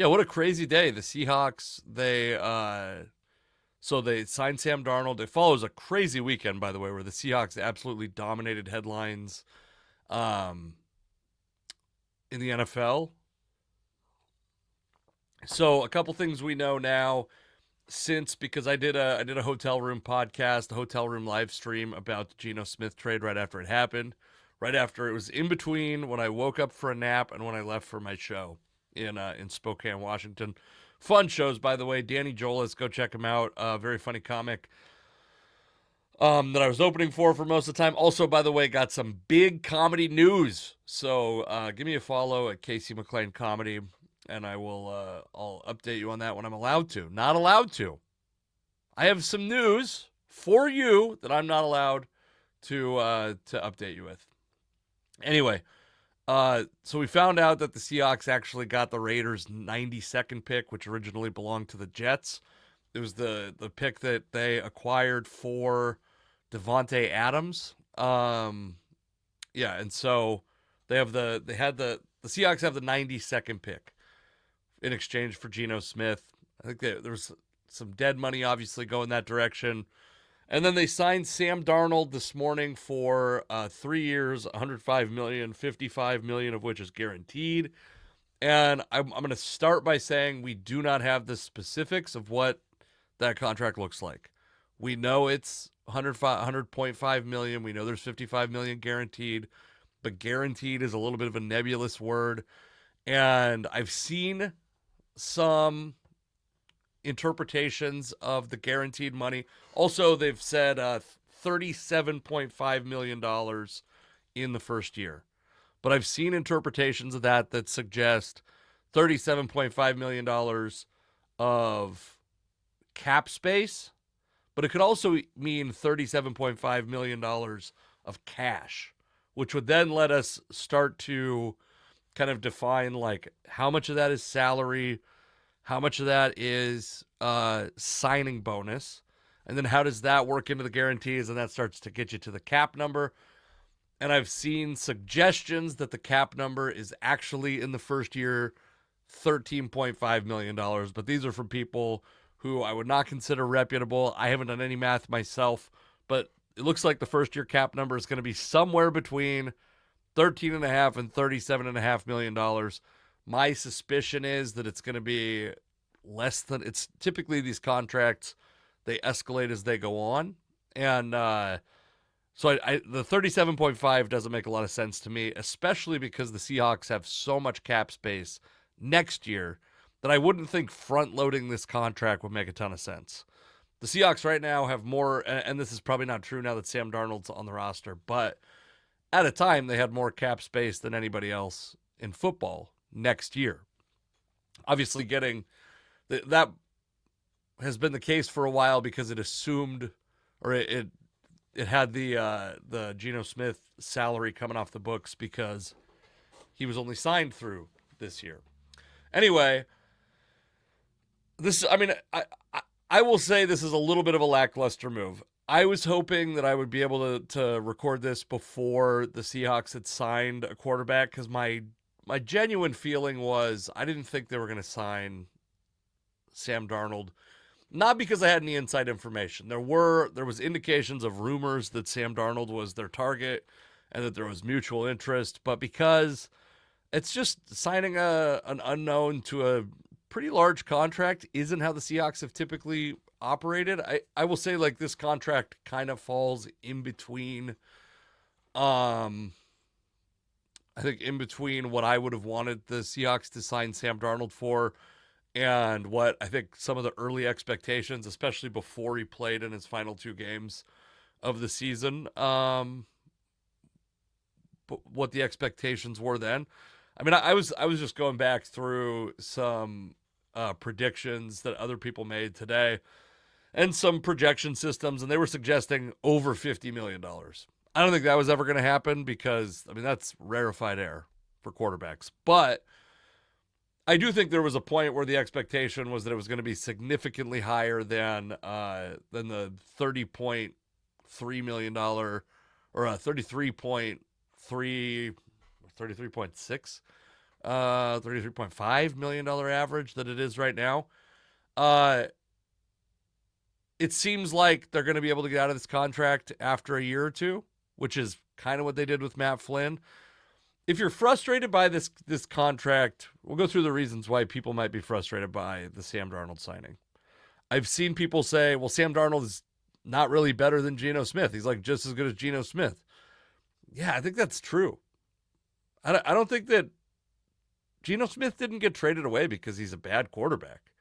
Yeah, what a crazy day. The Seahawks, they signed Sam Darnold. It follows a crazy weekend, by the way, where the Seahawks absolutely dominated headlines um, in the NFL. So a couple things we know now since because I did a hotel room podcast, a hotel room live stream about the Geno Smith trade right after it happened, right after it was in between when I woke up for a nap and when I left for my show in Spokane, Washington. Fun shows, by the way. Danny Jolis, go check him out. Very funny comic that I was opening for most of the time. Also, by the way, got some big comedy news. So give me a follow at Casey McLean Comedy, and I'll update you on that when I'm allowed to. Not allowed to. I have some news for you that I'm not allowed to update you with. Anyway, so we found out that the Seahawks actually got the Raiders' 92nd pick, which originally belonged to the Jets. It was the pick that they acquired for Devontae Adams. Yeah, and so the Seahawks have the 92nd pick in exchange for Geno Smith. I think there was some dead money obviously going that direction. And then they signed Sam Darnold this morning for 3 years, $105 million, $55 million of which is guaranteed. And I'm going to start by saying we do not have the specifics of what that contract looks like. We know it's 100.5 million. We know there's 55 million guaranteed, but guaranteed is a little bit of a nebulous word. And I've seen some interpretations of the guaranteed money. Also, they've said $37.5 million in the first year. But I've seen interpretations of that suggest $37.5 million of cap space, but it could also mean $37.5 million of cash, which would then let us start to kind of define like how much of that is salary, how much of that is signing bonus, and then how does that work into the guarantees, and that starts to get you to the cap number. And I've seen suggestions that the cap number is actually in the first year $13.5 million, but these are from people who I would not consider reputable. I haven't done any math myself, but it looks like the first year cap number is going to be somewhere between $13.5 and $37.5 million. My suspicion is that it's going to be less than. It's typically these contracts, they escalate as they go on, and so the 37.5 doesn't make a lot of sense to me, especially because the Seahawks have so much cap space next year that I wouldn't think front loading this contract would make a ton of sense. The Seahawks right now have more, and this is probably not true now that Sam Darnold's on the roster, but at a time they had more cap space than anybody else in football next year. Obviously, getting that has been the case for a while because it assumed, or it had the Geno Smith salary coming off the books because he was only signed through this year. Anyway, I will say this is a little bit of a lackluster move. I was hoping that I would be able to record this before the Seahawks had signed a quarterback because my genuine feeling was I didn't think they were going to sign Sam Darnold. Not because I had any inside information. There was indications of rumors that Sam Darnold was their target and that there was mutual interest, but because it's just signing an unknown to a pretty large contract isn't how the Seahawks have typically operated. I will say like this contract kind of falls in between I think in between what I would have wanted the Seahawks to sign Sam Darnold for and what I think some of the early expectations, especially before he played in his final 2 games of the season, what the expectations were then. I mean, I was just going back through some predictions that other people made today and some projection systems, and they were suggesting over $50 million. I don't think that was ever going to happen because, I mean, that's rarefied air for quarterbacks. But I do think there was a point where the expectation was that it was going to be significantly higher than the $30.3 million or 33.6 $33.5 million average that it is right now. It seems like they're going to be able to get out of this contract after a year or two, which is kind of what they did with Matt Flynn. If you're frustrated by this contract, we'll go through the reasons why people might be frustrated by the Sam Darnold signing. I've seen people say, well, Sam Darnold is not really better than Geno Smith. He's like just as good as Geno Smith. Yeah, I think that's true. I don't think that Geno Smith didn't get traded away because he's a bad quarterback,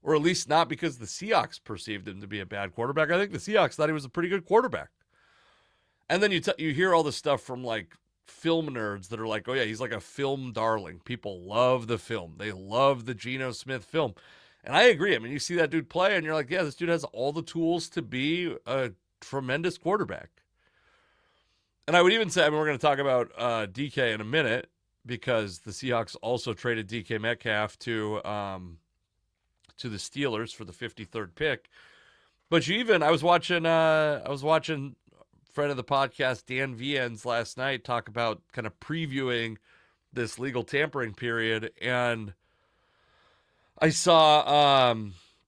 or at least not because the Seahawks perceived him to be a bad quarterback. I think the Seahawks thought he was a pretty good quarterback. And then you hear all this stuff from like film nerds that are like, oh yeah, he's like a film darling. People love the film. They love the Geno Smith film. And I agree. I mean, you see that dude play and you're like, yeah, this dude has all the tools to be a tremendous quarterback. And I would even say, I mean, we're going to talk about DK in a minute because the Seahawks also traded DK Metcalf to the Steelers for the 53rd pick. But I was watching friend of the podcast, Dan Viens, last night talk about kind of previewing this legal tampering period. And I saw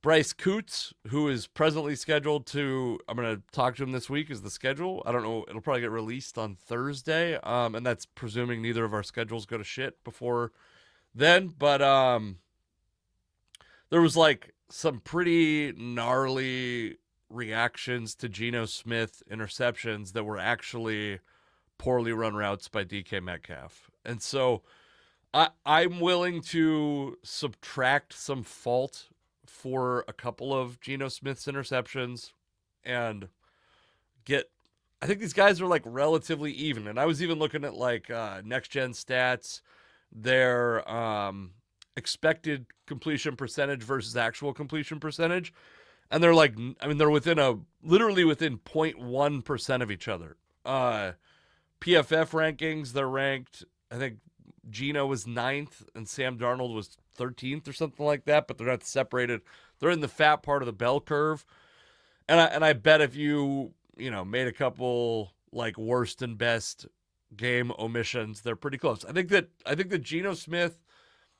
Bryce Coots, who is presently scheduled to, I'm going to talk to him this week is the schedule. I don't know. It'll probably get released on Thursday. And that's presuming neither of our schedules go to shit before then. But there was like some pretty gnarly reactions to Geno Smith interceptions that were actually poorly run routes by DK Metcalf. And so I'm willing to subtract some fault for a couple of Geno Smith's interceptions and I think these guys are like relatively even. And I was even looking at like next gen stats, their expected completion percentage versus actual completion percentage. And they're like, I mean, they're literally within 0.1% of each other. PFF rankings, they're ranked, I think Geno was 9th and Sam Darnold was 13th or something like that, but they're not separated. They're in the fat part of the bell curve. And I bet if you made a couple like worst and best game omissions, they're pretty close. I think that Geno Smith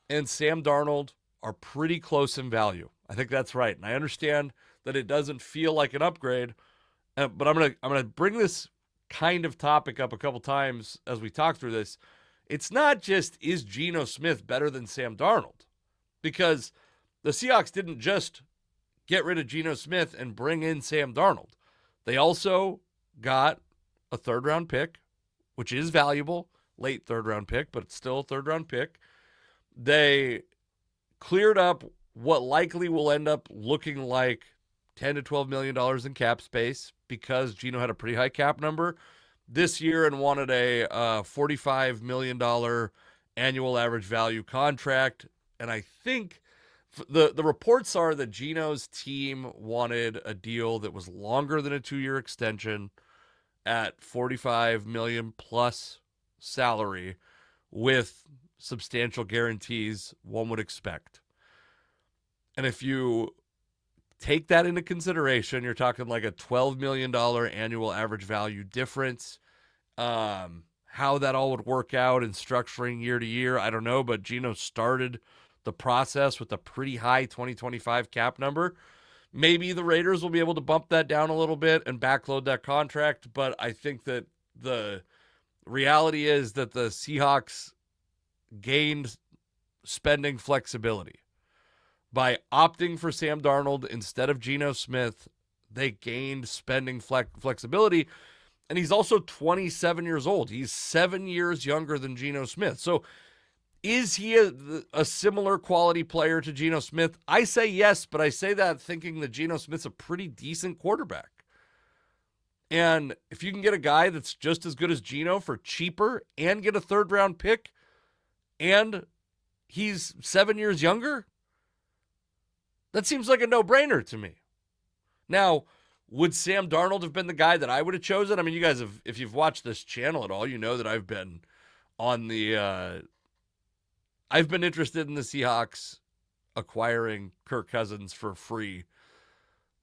and Sam Darnold are pretty close in value. I think that's right. And I understand that it doesn't feel like an upgrade, but I'm gonna bring this kind of topic up a couple times as we talk through this. It's not just, is Geno Smith better than Sam Darnold? Because the Seahawks didn't just get rid of Geno Smith and bring in Sam Darnold. They also got a third-round pick, which is valuable, late third-round pick, but it's still a third-round pick. They cleared up what likely will end up looking like $10 to $12 million in cap space because Geno had a pretty high cap number this year and wanted a $45 million annual average value contract. And I think the reports are that Geno's team wanted a deal that was longer than a 2-year extension at $45 million plus salary with substantial guarantees one would expect. And if you take that into consideration, you're talking like a $12 million annual average value difference. How that all would work out in structuring year to year, I don't know, but Geno started the process with a pretty high 2025 cap number. Maybe the Raiders will be able to bump that down a little bit and backload that contract, but I think that the reality is that the Seahawks gained spending flexibility. By opting for Sam Darnold instead of Geno Smith, they gained spending flexibility. And he's also 27 years old. He's 7 years younger than Geno Smith. So is he a similar quality player to Geno Smith? I say yes, but I say that thinking that Geno Smith's a pretty decent quarterback. And if you can get a guy that's just as good as Geno for cheaper and get a third-round pick, and he's 7 years younger, that seems like a no-brainer to me. Now, would Sam Darnold have been the guy that I would have chosen? I mean, you guys have, if you've watched this channel at all, you know that I've been on the, I've been interested in the Seahawks acquiring Kirk Cousins for free.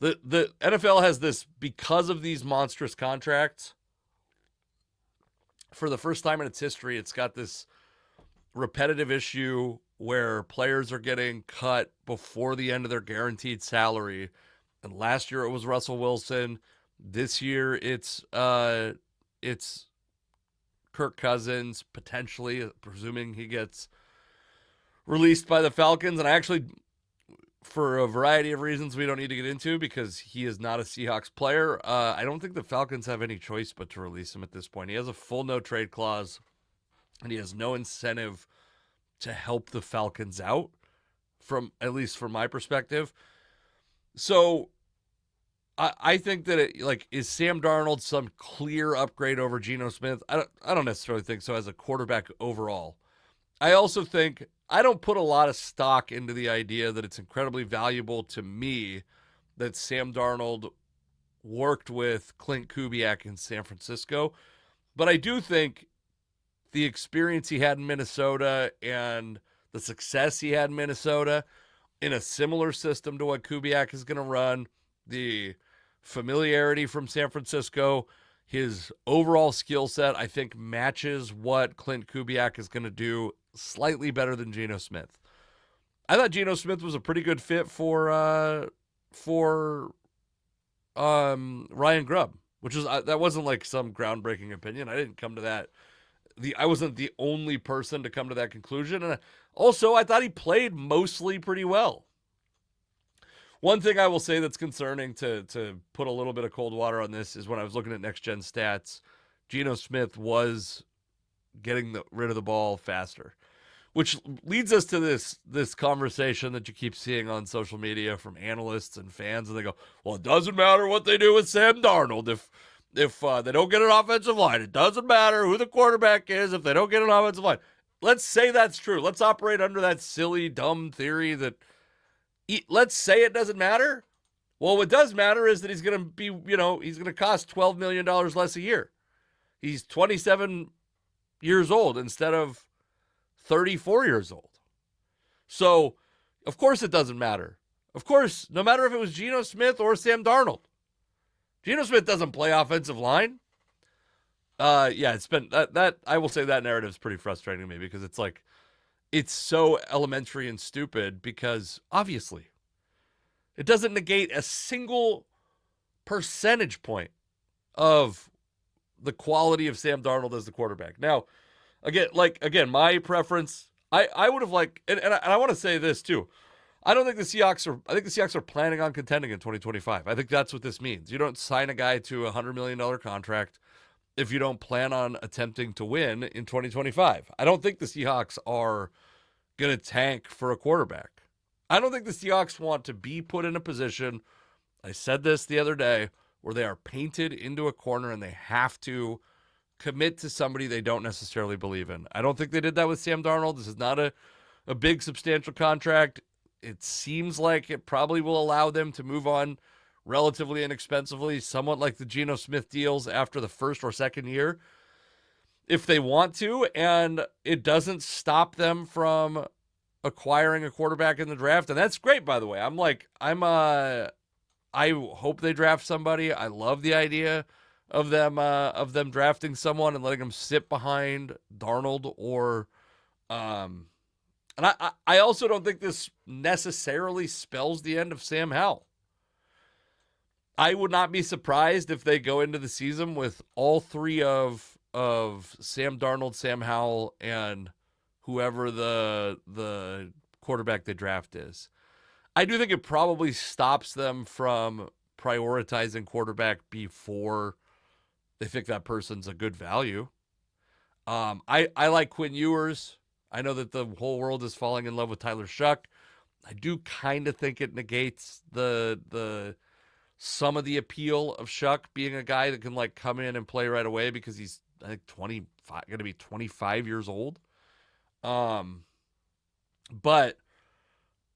The NFL has this, because of these monstrous contracts, for the first time in its history, it's got this repetitive issue where players are getting cut before the end of their guaranteed salary. And last year it was Russell Wilson. This year it's Kirk Cousins, potentially, presuming he gets released by the Falcons. And I actually, for a variety of reasons we don't need to get into because he is not a Seahawks player, I don't think the Falcons have any choice but to release him at this point. He has a full no-trade clause, and he has no incentive to help the Falcons out, at least from my perspective. So I think that is Sam Darnold some clear upgrade over Geno Smith? I don't necessarily think so as a quarterback overall. I also think I don't put a lot of stock into the idea that it's incredibly valuable to me that Sam Darnold worked with Clint Kubiak in San Francisco. But I do think the experience he had in Minnesota and the success he had in Minnesota in a similar system to what Kubiak is going to run, the familiarity from San Francisco, his overall skill set, I think matches what Clint Kubiak is going to do slightly better than Geno Smith. I thought Geno Smith was a pretty good fit for Ryan Grubb, which is that wasn't like some groundbreaking opinion. I didn't come to that. I wasn't the only person to come to that conclusion, and also I thought he played mostly pretty well. One thing I will say that's concerning to put a little bit of cold water on this is when I was looking at next-gen stats, Geno Smith was getting rid of the ball faster, which leads us to this conversation that you keep seeing on social media from analysts and fans, and they go, well, it doesn't matter what they do with Sam Darnold if they don't get an offensive line. It doesn't matter who the quarterback is if they don't get an offensive line. Let's say that's true. Let's operate under that silly, dumb theory that let's say it doesn't matter. Well, what does matter is that he's going to be, he's going to cost $12 million less a year. He's 27 years old instead of 34 years old. So, of course it doesn't matter. Of course, no matter if it was Geno Smith or Sam Darnold. Geno Smith doesn't play offensive line. It's been that I will say that narrative is pretty frustrating to me because it's like, it's so elementary and stupid because obviously it doesn't negate a single percentage point of the quality of Sam Darnold as the quarterback. Now, again, my preference, I would have and I want to say this too. I think the Seahawks are planning on contending in 2025. I think that's what this means. You don't sign a guy to a $100 million contract if you don't plan on attempting to win in 2025. I don't think the Seahawks are going to tank for a quarterback. I don't think the Seahawks want to be put in a position, I said this the other day, where they are painted into a corner and they have to commit to somebody they don't necessarily believe in. I don't think they did that with Sam Darnold. This is not a big, substantial contract. It seems like it probably will allow them to move on relatively inexpensively, somewhat like the Geno Smith deals after the first or second year, if they want to, and it doesn't stop them from acquiring a quarterback in the draft. And that's great, by the way. I hope they draft somebody. I love the idea of them drafting someone and letting them sit behind Darnold or and I also don't think this necessarily spells the end of Sam Howell. I would not be surprised if they go into the season with all three of Sam Darnold, Sam Howell, and whoever the quarterback they draft is. I do think it probably stops them from prioritizing quarterback before they think that person's a good value. I like Quinn Ewers. I know that the whole world is falling in love with Tyler Shuck. I do kind of think it negates the some of the appeal of Shuck being a guy that can come in and play right away because he's, I think, going to be 25 years old. But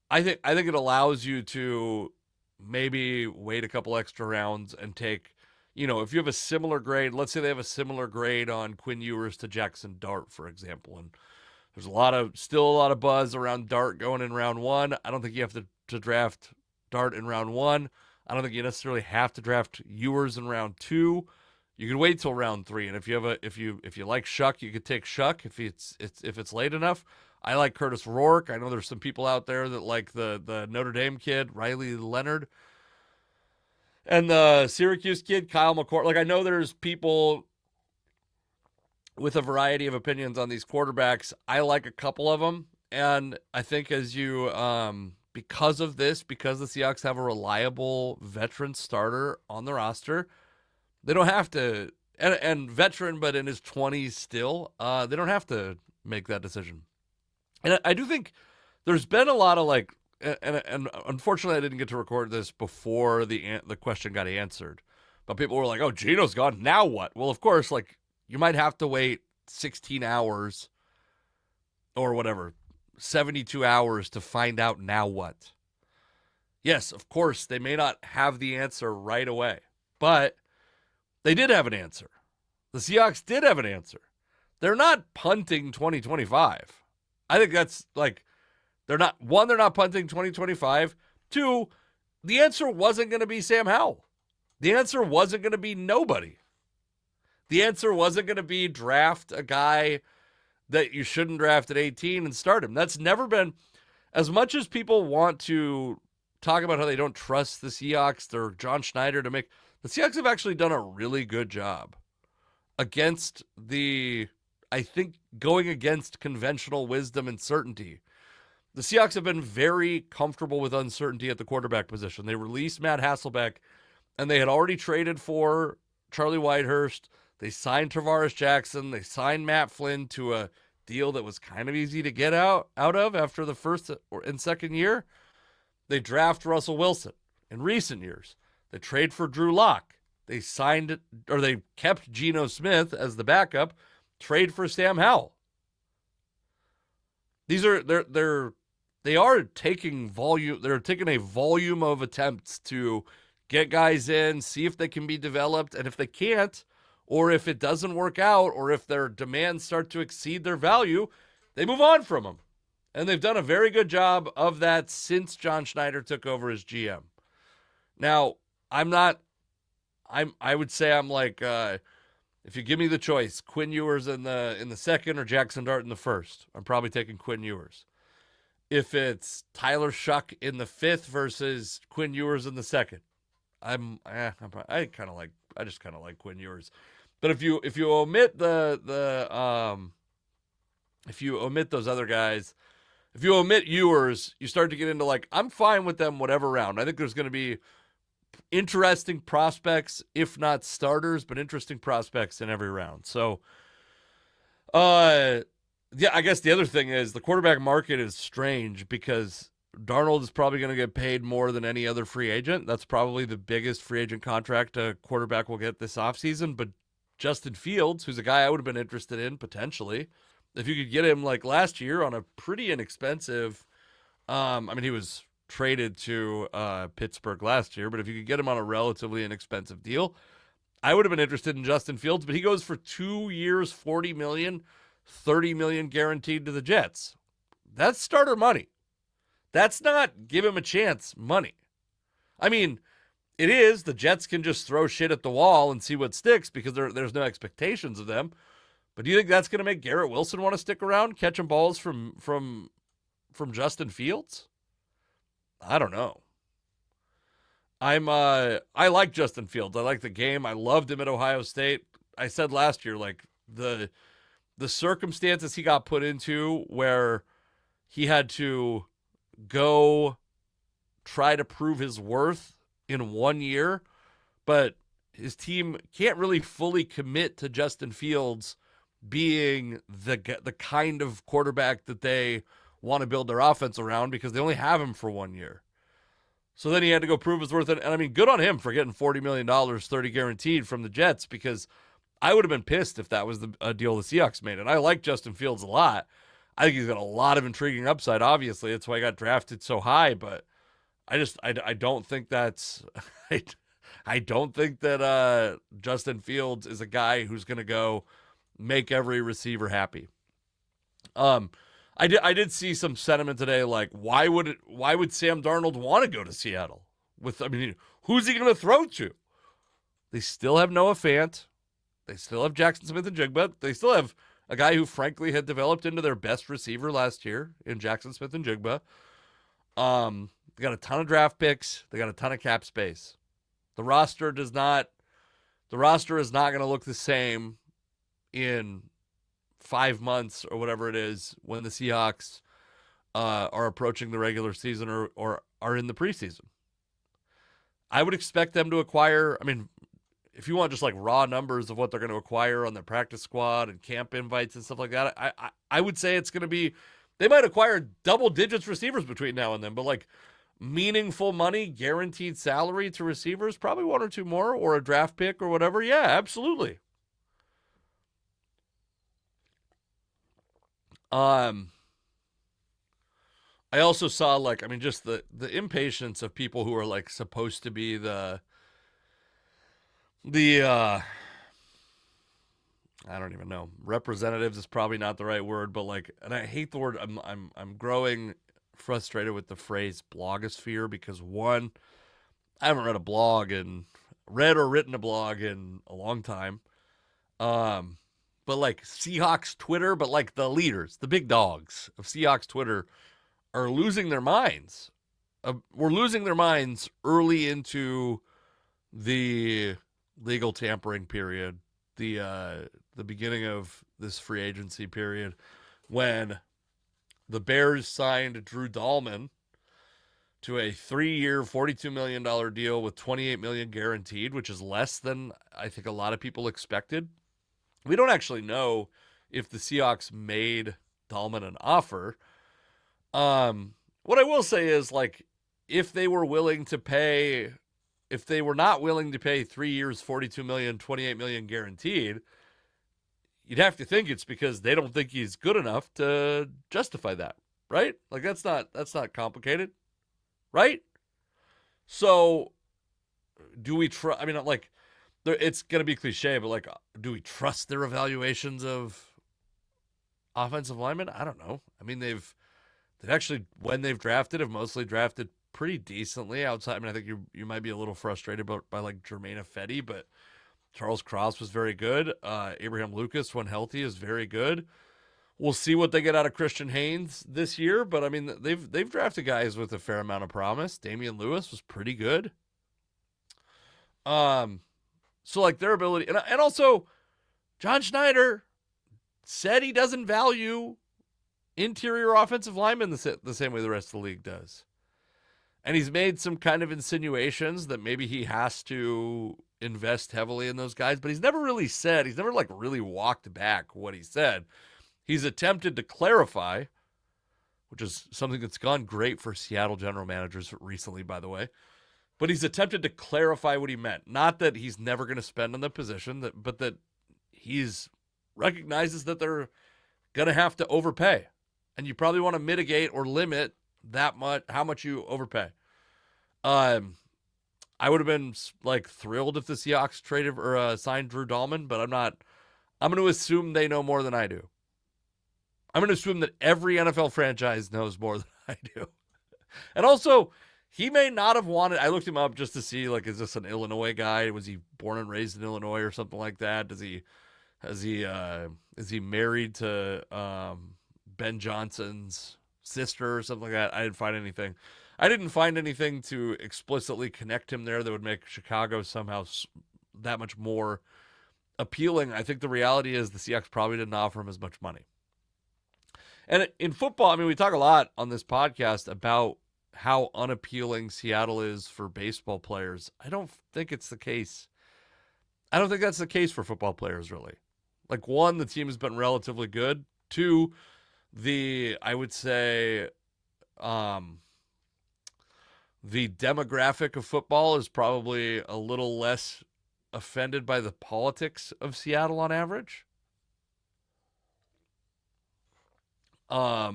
I think it allows you to maybe wait a couple extra rounds and take, if you have a similar grade, let's say they have a similar grade on Quinn Ewers to Jackson Dart, for example, and there's still a lot of buzz around Dart going in round one. I don't think you have to draft Dart in round one. I don't think you necessarily have to draft Ewers in round two. You could wait till round 3, and if you like Shuck, you could take Shuck if it's late enough. I like Curtis Rourke. I know there's some people out there that like the Notre Dame kid, Riley Leonard, and the Syracuse kid, Kyle McCord. Like, I know there's people with a variety of opinions on these quarterbacks. I like a couple of them, and I think as you because of this, because the Seahawks have a reliable veteran starter on the roster, they don't have to, and veteran, but in his 20s still, they don't have to make that decision. And I do think there's been a lot of like, and unfortunately I didn't get to record this before the question got answered, but people were like, oh, Geno's gone, now what? Well, of course, like, you might have to wait 16 hours or whatever, 72 hours to find out now what. Yes, of course, they may not have the answer right away, but they did have an answer. The Seahawks did have an answer. They're not punting 2025. I think that's like, they're not punting 2025. 2, the answer wasn't going to be Sam Howell. The answer wasn't going to be nobody. The answer wasn't going to be draft a guy that you shouldn't draft at 18 and start him. That's never been, as much as people want to talk about how they don't trust the Seahawks or John Schneider to make, the Seahawks have actually done a really good job against I think, going against conventional wisdom and certainty. The Seahawks have been very comfortable with uncertainty at the quarterback position. They released Matt Hasselbeck, and they had already traded for Charlie Whitehurst. They signed Travaris Jackson. They signed Matt Flynn to a deal that was kind of easy to get out of after the first and second year. They draft Russell Wilson in recent years. They trade for Drew Lock. They kept Geno Smith as the backup. Trade for Sam Howell. They are taking volume. They're taking a volume of attempts to get guys in, see if they can be developed, and if they can't, or if it doesn't work out, or if their demands start to exceed their value, they move on from them. And they've done a very good job of that since John Schneider took over as GM. Now, I would say I'm like, if you give me the choice, Quinn Ewers in the second or Jackson Dart in the first, I'm probably taking Quinn Ewers. If it's Tyler Shuck in the 5th versus Quinn Ewers in the 2nd, I just kind of like Quinn Ewers. But if you omit if you omit those other guys, if you omit Ewers, you start to get into like, I'm fine with them whatever round. I think there's going to be interesting prospects, if not starters, but interesting prospects in every round. So, yeah, I guess the other thing is the quarterback market is strange because Darnold is probably going to get paid more than any other free agent. That's probably the biggest free agent contract a quarterback will get this offseason. But Justin Fields, who's a guy I would have been interested in potentially, if you could get him like last year on a pretty inexpensive, he was traded to Pittsburgh last year, but if you could get him on a relatively inexpensive deal, I would have been interested in Justin Fields, but he goes for 2 years, $40 million, $30 million guaranteed to the Jets. That's starter money. That's not give him a chance money. I mean, it is. The Jets can just throw shit at the wall and see what sticks because there's no expectations of them. But do you think that's going to make Garrett Wilson want to stick around catching balls from Justin Fields? I don't know. I like Justin Fields. I like the game. I loved him at Ohio State. I said last year, like the circumstances he got put into where he had to go try to prove his worth in 1 year, but his team can't really fully commit to Justin Fields being the kind of quarterback that they want to build their offense around because they only have him for 1 year. So then he had to go prove his worth. And I mean, good on him for getting $40 million, $30 guaranteed from the Jets, because I would have been pissed if that was a deal the Seahawks made. And I like Justin Fields a lot. I think he's got a lot of intriguing upside, obviously. That's why he got drafted so high. But I don't think that's I don't think that Justin Fields is a guy who's going to go make every receiver happy. I did see some sentiment today, like why would Sam Darnold want to go to Seattle? Who's he going to throw to? They still have Noah Fant. They still have Jackson Smith-Njigba. They still have a guy who, frankly, had developed into their best receiver last year in Jackson Smith-Njigba. They got a ton of draft picks. They got a ton of cap space. The roster is not going to look the same in 5 months or whatever it is when the Seahawks are approaching the regular season or are in the preseason. I would expect them to acquire, I mean, if you want just like raw numbers of what they're going to acquire on their practice squad and camp invites and stuff like that, I would say it's going to be, they might acquire double digits receivers between now and then, but like meaningful money, guaranteed salary to receivers, probably one or two more, or a draft pick or whatever. Yeah, absolutely. I also saw like, I mean, just the impatience of people who are like supposed to be the I don't even know. Representatives is probably not the right word, but like, and I hate the word. I'm growing frustrated with the phrase blogosphere because one, I haven't read or written a blog in a long time. But like Seahawks Twitter, but like the leaders, the big dogs of Seahawks Twitter are losing their minds. We're losing their minds early into the legal tampering period, the beginning of this free agency period, when the Bears signed Drew Dahlman to a 3-year, $42 million deal with $28 million guaranteed, which is less than I think a lot of people expected. We don't actually know if the Seahawks made Dahlman an offer. What I will say is, like, if they were not willing to pay 3 years, $42 million, $28 million guaranteed, you'd have to think it's because they don't think he's good enough to justify that, right? Like, that's not complicated, right? So, do we try? I mean, like, it's going to be cliche, but like, do we trust their evaluations of offensive linemen? I don't know. I mean, they've actually, when they've drafted, have mostly drafted pretty decently outside. I mean, I think you might be a little frustrated by like Jermaine Ifedi, but Charles Cross was very good. Abraham Lucas, when healthy, is very good. We'll see what they get out of Christian Haynes this year, but I mean, they've drafted guys with a fair amount of promise. Damian Lewis was pretty good. So like their ability, and also John Schneider said he doesn't value interior offensive linemen the same way the rest of the league does. And he's made some kind of insinuations that maybe he has to invest heavily in those guys, but he's never like really walked back what he said. He's attempted to clarify, which is something that's gone great for Seattle general managers recently, by the way. But he's attempted to clarify what he meant. Not that he's never going to spend on the position, but that he's recognizes that they're going to have to overpay. And you probably want to mitigate or limit that much, how much you overpay. I would have been like thrilled if the Seahawks traded or signed Drew Dahlman, but I'm not. I'm going to assume they know more than I do. I'm going to assume that every NFL franchise knows more than I do. And also, he may not have wanted. I looked him up just to see, like, is this an Illinois guy? Was he born and raised in Illinois or something like that? Is he married to Ben Johnson's sister or something like that? I didn't find anything. I didn't find anything to explicitly connect him there that would make Chicago somehow that much more appealing. I think the reality is the Seahawks probably didn't offer him as much money. And in football, I mean, we talk a lot on this podcast about how unappealing Seattle is for baseball players. I don't think it's the case. I don't think that's the case for football players, really. Like, one, the team has been relatively good. Two, I would say, the demographic of football is probably a little less offended by the politics of Seattle on average. I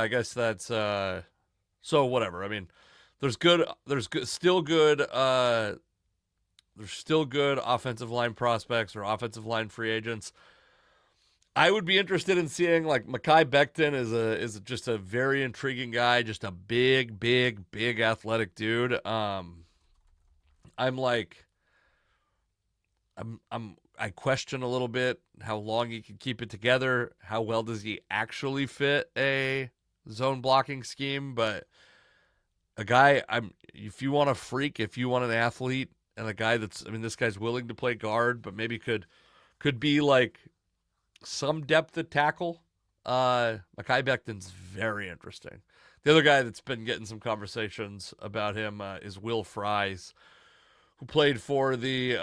guess that's so whatever. I mean, there's still good offensive line prospects or offensive line free agents. I would be interested in seeing, like, Mekhi Becton is just a very intriguing guy, just a big athletic dude. I'm like, I question a little bit how long he can keep it together. How well does he actually fit a zone blocking scheme? But a guy, if you want a freak, if you want an athlete, and a guy this guy's willing to play guard, but maybe could be like some depth at tackle. Mekhi Becton's very interesting. The other guy that's been getting some conversations about him is Will Fries, who played for the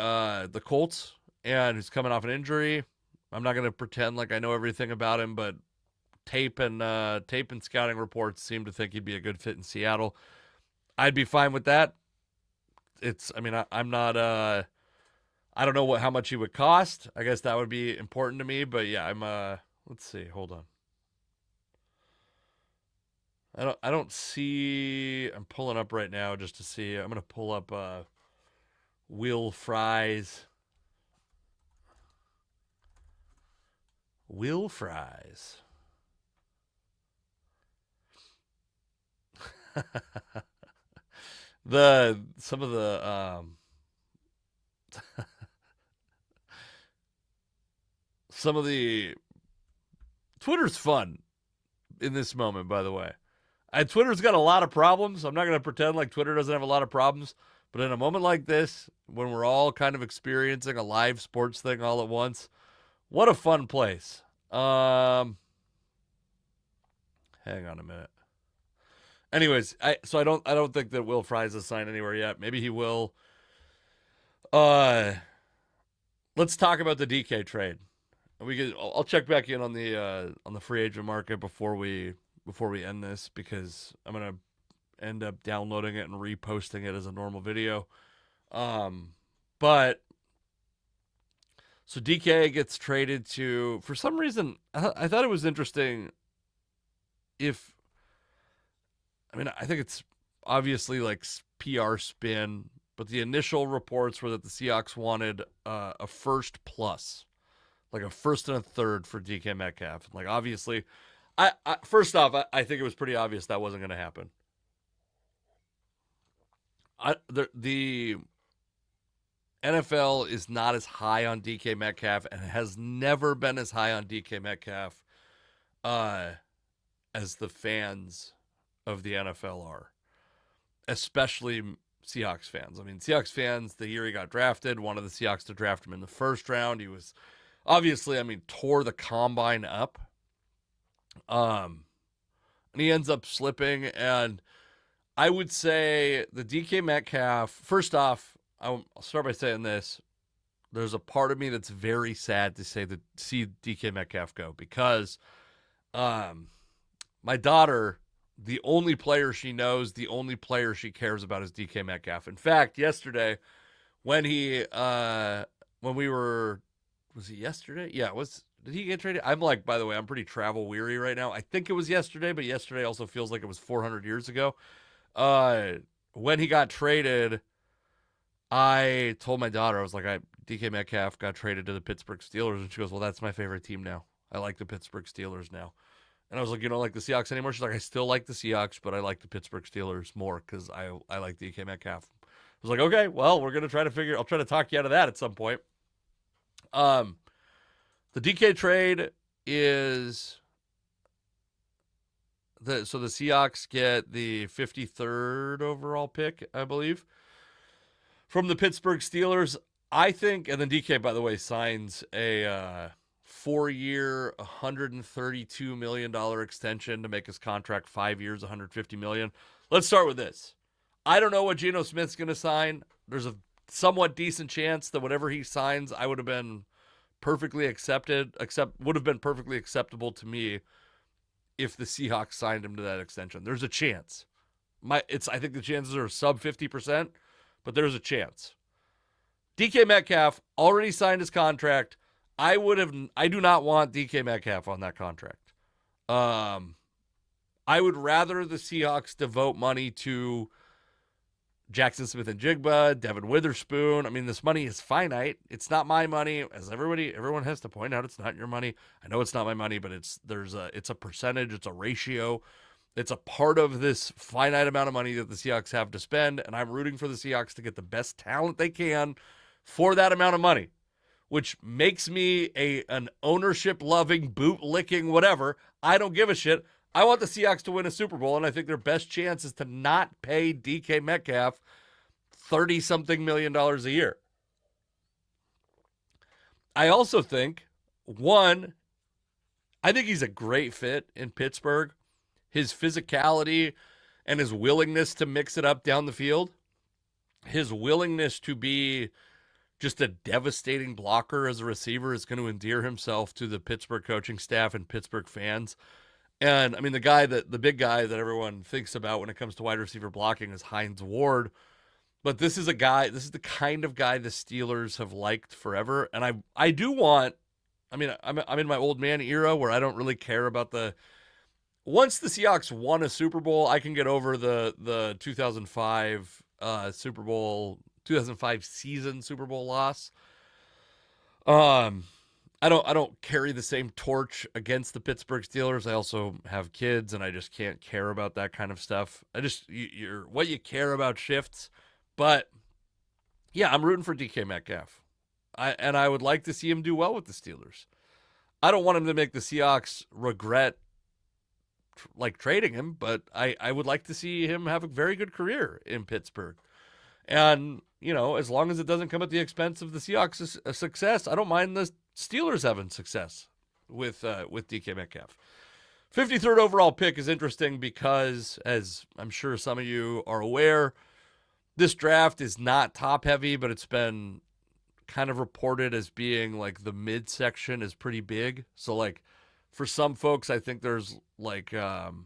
Colts and who's coming off an injury. I'm not going to pretend like I know everything about him, but tape and scouting reports seem to think he'd be a good fit in Seattle. I'd be fine with that. I'm not. I don't know how much he would cost. I guess that would be important to me. But yeah, let's see. Hold on. I don't see. I'm pulling up right now just to see. I'm gonna pull up Will Fries. Will Fries. Some of the some of the Twitter's fun in this moment, by the way. Twitter's got a lot of problems. I'm not going to pretend like Twitter doesn't have a lot of problems, but in a moment like this, when we're all kind of experiencing a live sports thing all at once, what a fun place. Hang on a minute. Anyways, I don't think that Will Fries is signed anywhere yet. Maybe he will. Let's talk about the DK trade. I'll check back in on the free agent market before we end this, because I'm gonna end up downloading it and reposting it as a normal video. But so DK gets traded to, for some reason, I thought it was interesting. I think it's obviously like PR spin, but the initial reports were that the Seahawks wanted a first plus, like a first and a third for DK Metcalf. Like, obviously, first off, I think it was pretty obvious that wasn't going to happen. The NFL is not as high on DK Metcalf and has never been as high on DK Metcalf as the fans of the NFL are, especially Seahawks fans. I mean, Seahawks fans, the year he got drafted, wanted the Seahawks to draft him in the first round. He was obviously, tore the combine up. And he ends up slipping. And I would say the DK Metcalf, first off, I'll start by saying this. There's a part of me that's very sad to see DK Metcalf go, because my daughter, the only player she knows, the only player she cares about is DK Metcalf. In fact, yesterday, when we were, was it yesterday? Yeah, did he get traded? I'm like, by the way, I'm pretty travel weary right now. I think it was yesterday, but yesterday also feels like it was 400 years ago. When he got traded, I told my daughter, I was like, DK Metcalf got traded to the Pittsburgh Steelers, and she goes, well, that's my favorite team now. I like the Pittsburgh Steelers now. And I was like, you don't like the Seahawks anymore? She's like, I still like the Seahawks, but I like the Pittsburgh Steelers more because I like DK Metcalf. I was like, okay, well, we're going to I'll try to talk you out of that at some point. The DK trade is, the Seahawks get the 53rd overall pick, I believe, from the Pittsburgh Steelers. I think, and then DK, by the way, signs a 4-year, $132 million extension to make his contract 5 years, $150 million. Let's start with this. I don't know what Geno Smith's going to sign. There's a somewhat decent chance that whatever he signs, I would have been perfectly perfectly acceptable to me if the Seahawks signed him to that extension. There's a chance. I think the chances are sub 50%, but there's a chance. DK Metcalf already signed his contract. I do not want DK Metcalf on that contract. I would rather the Seahawks devote money to Jackson Smith-Njigba, Devin Witherspoon. This money is finite. It's not my money. As everyone has to point out, it's not your money. I know it's not my money, but it's a percentage, it's a ratio. It's a part of this finite amount of money that the Seahawks have to spend, and I'm rooting for the Seahawks to get the best talent they can for that amount of money. which makes me an ownership-loving, boot-licking, whatever. I don't give a shit. I want the Seahawks to win a Super Bowl, and I think their best chance is to not pay DK Metcalf $30-something million a year. I also think, one, I think he's a great fit in Pittsburgh. His physicality and his willingness to mix it up down the field, his willingness to be just a devastating blocker as a receiver is going to endear himself to the Pittsburgh coaching staff and Pittsburgh fans. And I mean, the big guy that everyone thinks about when it comes to wide receiver blocking is Hines Ward. But this is the kind of guy the Steelers have liked forever. And I do want, I mean, I'm in my old man era where I don't really care about once the Seahawks won a Super Bowl, I can get over the 2005 2005 season Super Bowl loss. I don't carry the same torch against the Pittsburgh Steelers. I also have kids, and I just can't care about that kind of stuff. You're what you care about shifts. But yeah, I'm rooting for DK Metcalf. I would like to see him do well with the Steelers. I don't want him to make the Seahawks regret trading him, but I would like to see him have a very good career in Pittsburgh. And, as long as it doesn't come at the expense of the Seahawks' success, I don't mind the Steelers having success with DK Metcalf. 53rd overall pick is interesting because, as I'm sure some of you are aware, this draft is not top heavy, but it's been kind of reported as being like the midsection is pretty big. So for some folks, I think there's an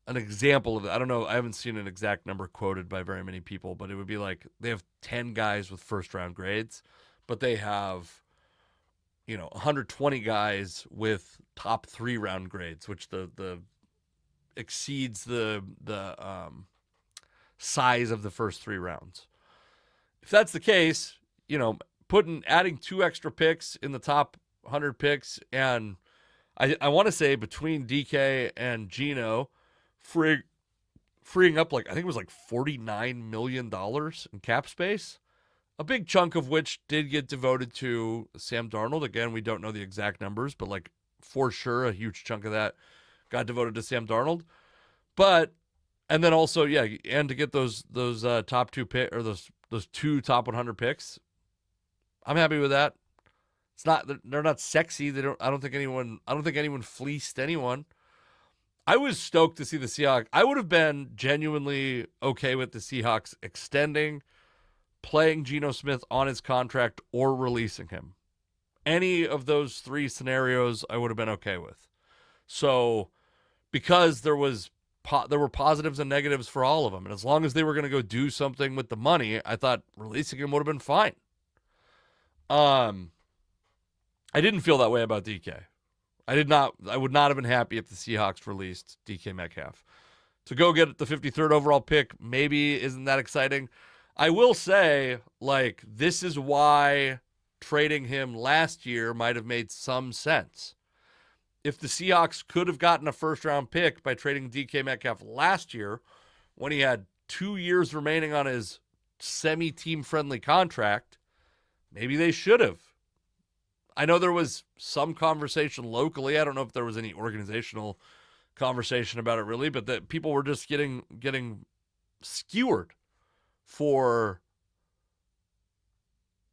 example of it. I don't know. I haven't seen an exact number quoted by very many people, but it would be like they have 10 guys with first round grades, but they have 120 guys with top 3 round grades, which the exceeds the size of the first 3 rounds. If that's the case, adding 2 extra picks in the top 100 picks, and I want to say between DK and Geno, freeing up I think it was $49 million in cap space, a big chunk of which did get devoted to Sam Darnold. Again, we don't know the exact numbers, but for sure a huge chunk of that got devoted to Sam Darnold. But and then also, and to get those top 2 pick or those 2 top 100 picks, I'm happy with that. They're not sexy. I don't think anyone fleeced anyone. I was stoked to see the Seahawks. I would have been genuinely okay with the Seahawks extending, playing Geno Smith on his contract, or releasing him. Any of those 3 scenarios I would have been okay with. So, because there were positives and negatives for all of them, and as long as they were going to go do something with the money, I thought releasing him would have been fine. I didn't feel that way about DK. I would not have been happy if the Seahawks released DK Metcalf. To go get the 53rd overall pick maybe isn't that exciting. I will say, this is why trading him last year might have made some sense. If the Seahawks could have gotten a first-round pick by trading DK Metcalf last year, when he had 2 years remaining on his semi-team-friendly contract, maybe they should have. I know there was some conversation locally. I don't know if there was any organizational conversation about it really, but that people were just getting skewered for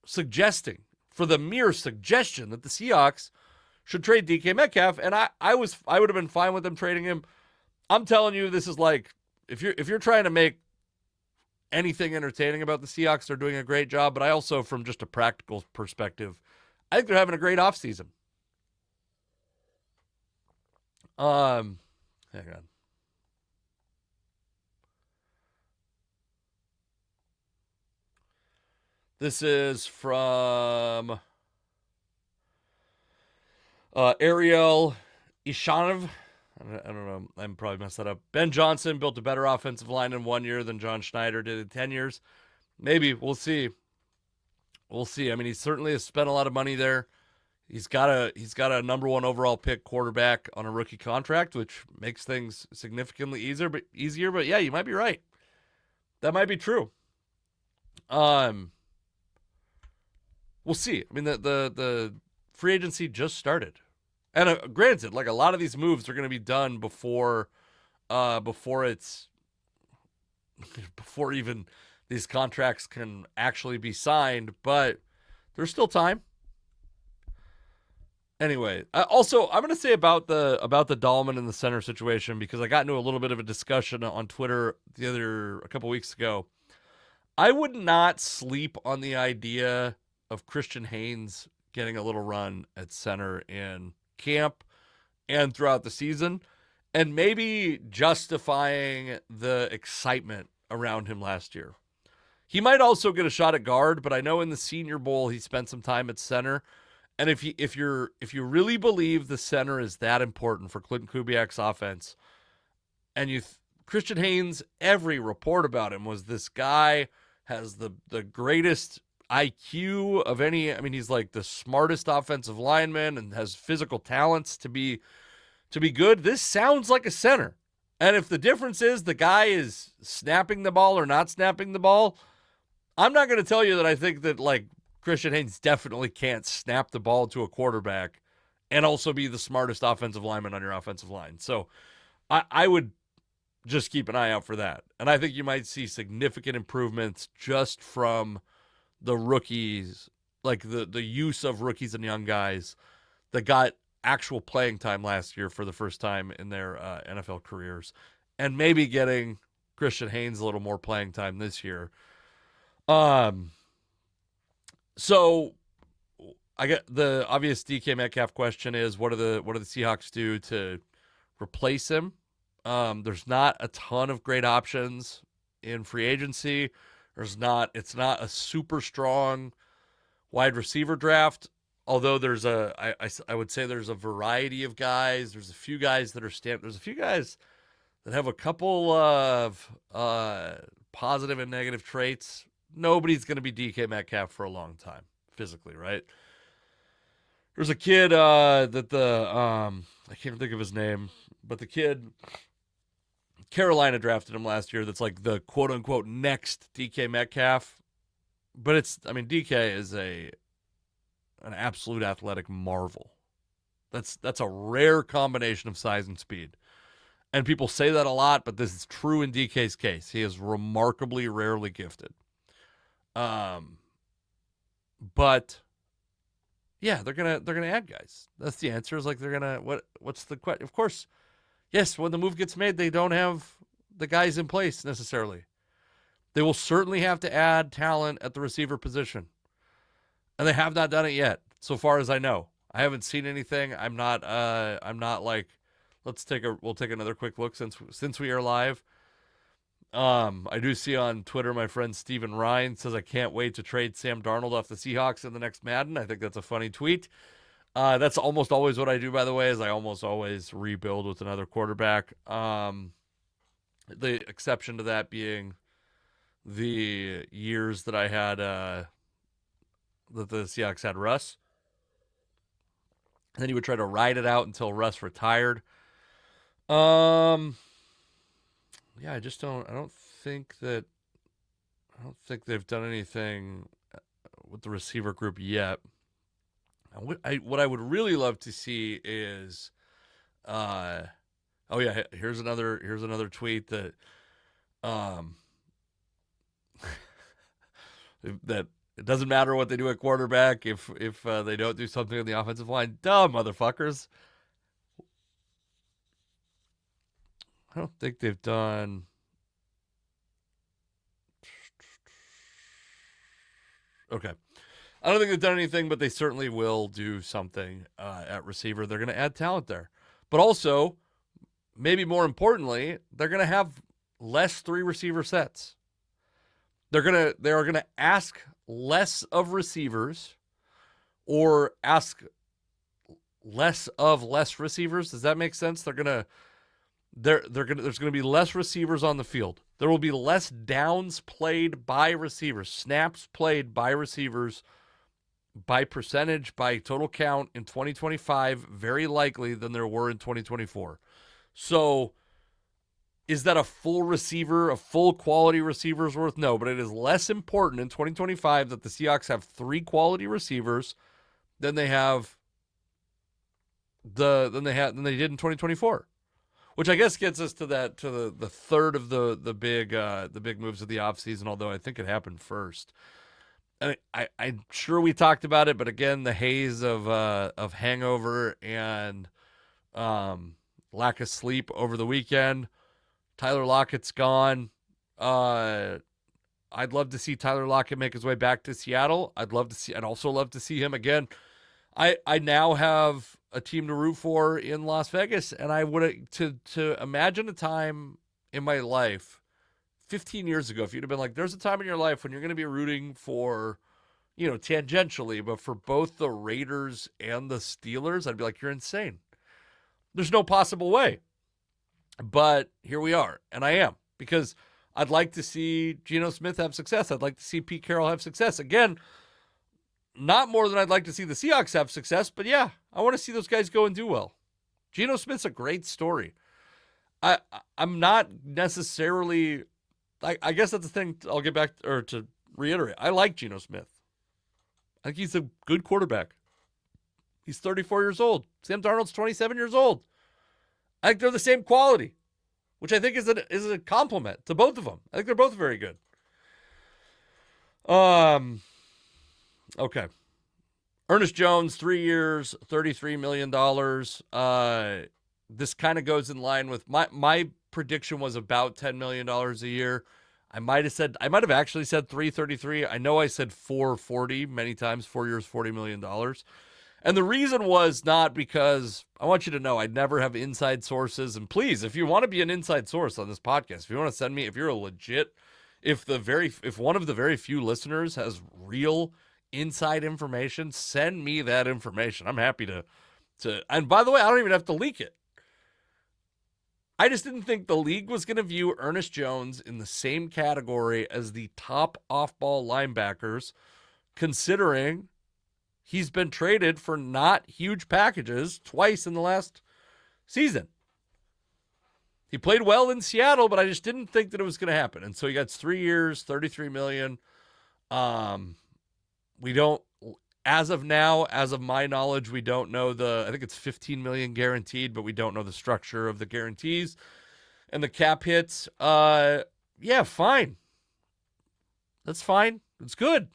the mere suggestion that the Seahawks should trade DK Metcalf, and I would have been fine with them trading him. I'm telling you, this is if you're trying to make anything entertaining about the Seahawks, they're doing a great job. But I also, from just a practical perspective, I think they're having a great offseason. Hang on. This is from Ariel Ishanov. I don't know. I'm probably messed that up. Ben Johnson built a better offensive line in 1 year than John Schneider did in 10 years. Maybe. We'll see. I mean, he certainly has spent a lot of money there. He's got a number 1 overall pick quarterback on a rookie contract, which makes things significantly easier. But yeah, you might be right. That might be true. we'll see. I mean, the free agency just started. And granted, like a lot of these moves are going to be done before even these contracts can actually be signed, but there's still time. Anyway, also I'm going to say about the Dahlman and the center situation, because I got into a little bit of a discussion on Twitter a couple weeks ago. I would not sleep on the idea of Christian Haynes getting a little run at center in camp and throughout the season, and maybe justifying the excitement around him last year. He might also get a shot at guard, but I know in the Senior Bowl he spent some time at center. And if you really believe the center is that important for Clinton Kubiak's offense, and Christian Haynes, every report about him was this guy has the greatest IQ of any. I mean, he's like the smartest offensive lineman and has physical talents to be good. This sounds like a center. And if the difference is the guy is snapping the ball or not snapping the ball, I'm not going to tell you that I think that like Christian Haynes definitely can't snap the ball to a quarterback and also be the smartest offensive lineman on your offensive line. So I would just keep an eye out for that. And I think you might see significant improvements just from the rookies, like the use of rookies and young guys that got actual playing time last year for the first time in their NFL careers, and maybe getting Christian Haynes a little more playing time this year. So I get the obvious DK Metcalf question is what do the Seahawks do to replace him? There's not a ton of great options in free agency. It's not a super strong wide receiver draft, although I would say there's a variety of guys. There's a few guys that are stamped. There's a few guys that have a couple of positive and negative traits. Nobody's going to be DK Metcalf for a long time, physically, right? There's a kid I can't think of his name, but the kid, Carolina drafted him last year. That's like the quote unquote next DK Metcalf, but DK is an absolute athletic marvel. That's a rare combination of size and speed. And people say that a lot, but this is true in DK's case. He is remarkably rarely gifted. But yeah, they're gonna add guys. That's the answer. Is like they're gonna what's the question? Of course, yes. When the move gets made, they don't have the guys in place necessarily. They will certainly have to add talent at the receiver position, and they have not done it yet, so far as I know. I haven't seen anything. I'm not like we'll take another quick look since we are live. I do see on Twitter my friend Steven Ryan says I can't wait to trade Sam Darnold off the Seahawks in the next Madden. I think that's a funny tweet. That's almost always what I do, by the way, is I almost always rebuild with another quarterback. The exception to that being the years that I had that the Seahawks had Russ. And then you would try to ride it out until Russ retired. Yeah, I don't think they've done anything with the receiver group yet. What I would really love to see is, here's another tweet that, that it doesn't matter what they do at quarterback if they don't do something on the offensive line. Dumb motherfuckers. I don't think they've done. Okay. I don't think they've done anything, but they certainly will do something at receiver. They're going to add talent there. But also, maybe more importantly, they're going to have less 3 receiver sets. They are going to ask less of receivers or ask less of less receivers. Does that make sense? There's going to be less receivers on the field. There will be less downs played by receivers, snaps played by receivers by percentage, by total count in 2025, very likely than there were in 2024. So Is that a full receiver, a full quality receiver's worth? No, but it is less important in 2025 that the Seahawks have 3 quality receivers than they have than they did in 2024. Which I guess gets us to the third of the big moves of the offseason, although I think it happened first. And I'm sure we talked about it, but again, the haze of hangover and lack of sleep over the weekend. Tyler Lockett's gone. I'd love to see Tyler Lockett make his way back to Seattle. I'd also love to see him again. I now have a team to root for in Las Vegas, and I would to imagine a time in my life 15 years ago, if you'd have been like, there's a time in your life when you're going to be rooting for, tangentially, but for both the Raiders and the Steelers, I'd be like, you're insane. There's no possible way. But here we are, and I am, because I'd like to see Geno Smith have success. I'd like to see Pete Carroll have success. Again, not more than I'd like to see the Seahawks have success, but yeah, I want to see those guys go and do well. Geno Smith's a great story. I'm not necessarily, I guess that's the thing I'll get back, or to reiterate. I like Geno Smith. I think he's a good quarterback. He's 34 years old. Sam Darnold's 27 years old. I think they're the same quality, which I think is a compliment to both of them. I think they're both very good. Okay. Ernest Jones, 3 years, $33 million. This kind of goes in line with my prediction was about $10 million a year. I might have actually said 333. I know I said 440 many times, 4 years, $40 million. And the reason was not because I want you to know I never have inside sources. And please, if you want to be an inside source on this podcast, if you want to send me, if you're a legit, if one of the very few listeners has real inside information, send me that information. I'm happy to, and by the way, I don't even have to leak it. I just didn't think the league was going to view Ernest Jones in the same category as the top off-ball linebackers, considering he's been traded for not huge packages twice in the last season. He played well in Seattle, but I just didn't think that it was going to happen. And so he got 3 years, $33 million. We don't, as of now, as of my knowledge, we don't know I think it's $15 million guaranteed, but we don't know the structure of the guarantees and the cap hits. Yeah, fine. That's fine. It's good.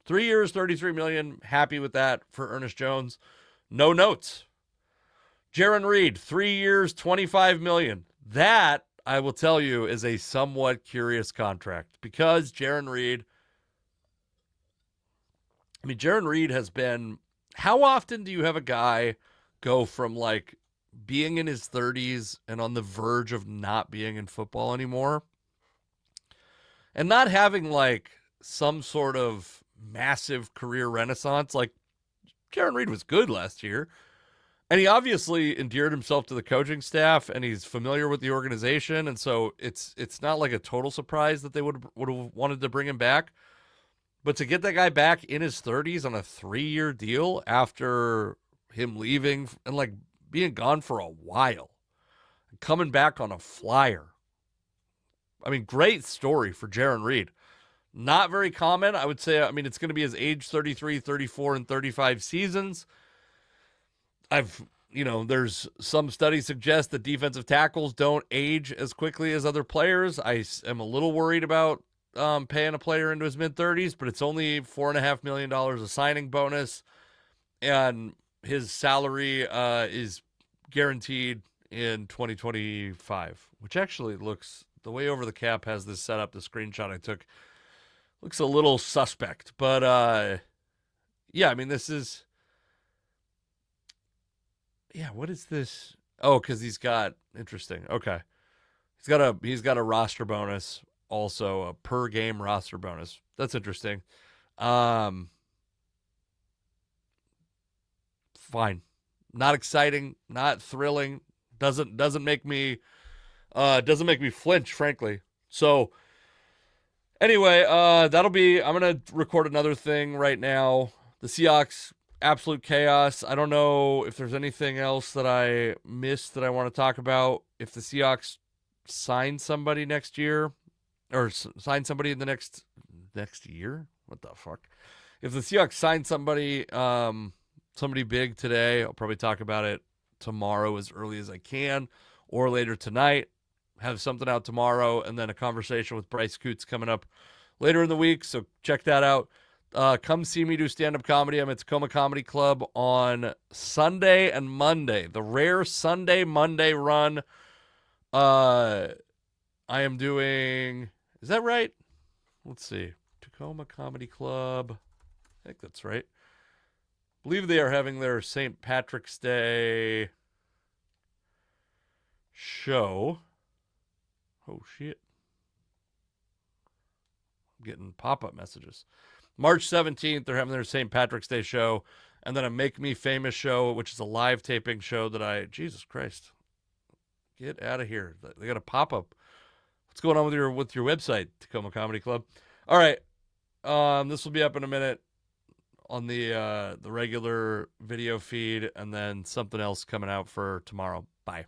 3 years, $33 million. Happy with that for Ernest Jones. No notes. Jaron Reed, 3 years, $25 million. That, I will tell you, is a somewhat curious contract because Jaron Reed has been, how often do you have a guy go from like being in his 30s and on the verge of not being in football anymore and not having like some sort of massive career renaissance? Like Jaron Reed was good last year, and he obviously endeared himself to the coaching staff, and he's familiar with the organization, and so it's not like a total surprise that they would have wanted to bring him back. But to get that guy back in his 30s on a 3-year deal after him leaving and like being gone for a while, coming back on a flyer. I mean, great story for Jaron Reed. Not very common, I would say. I mean, it's going to be his age 33, 34, and 35 seasons. There's some studies suggest that defensive tackles don't age as quickly as other players. I am a little worried about paying a player into his mid-30s, but it's only $4.5 million a signing bonus, and his salary is guaranteed in 2025, which actually looks, the way Over the Cap has this set up, the screenshot I took, looks a little suspect. But, yeah, I mean, this is, yeah, what is this? Oh, because he's got, interesting, okay. He's got a roster bonus, also a per game roster bonus. That's interesting. Fine. Not exciting, not thrilling. Doesn't make me flinch, frankly. So anyway, I'm gonna record another thing right now. The Seahawks, absolute chaos. I don't know if there's anything else that I missed that I want to talk about. If the Seahawks sign somebody next year, or sign somebody in the next year. What the fuck? If the Seahawks sign somebody, somebody big today, I'll probably talk about it tomorrow as early as I can, or later tonight. Have something out tomorrow, and then a conversation with Bryce Coots coming up later in the week. So check that out. Come see me do stand-up comedy. I'm at Tacoma Comedy Club on Sunday and Monday. The rare Sunday-Monday run. I am doing... Is that right? Let's see. Tacoma Comedy Club. I think that's right. I believe they are having their St. Patrick's Day show. Oh, shit. I'm getting pop-up messages. March 17th, they're having their St. Patrick's Day show. And then a Make Me Famous show, which is a live taping show that Jesus Christ. Get out of here. They got a pop-up. What's going on with your website, Tacoma Comedy Club? All right. This will be up in a minute on the regular video feed, and then something else coming out for tomorrow. Bye.